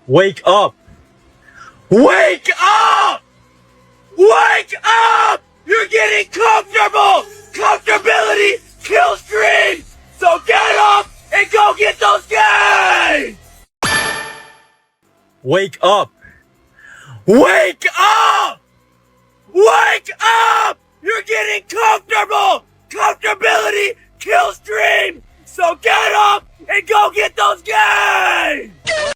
Wake up! Wake up! Wake up! You're getting comfortable! Comfortability kills dreams! So get up and go get those gains! Wake up! Wake up! Wake up! You're getting comfortable! Comfortability kills dreams! So get up and go get those gains!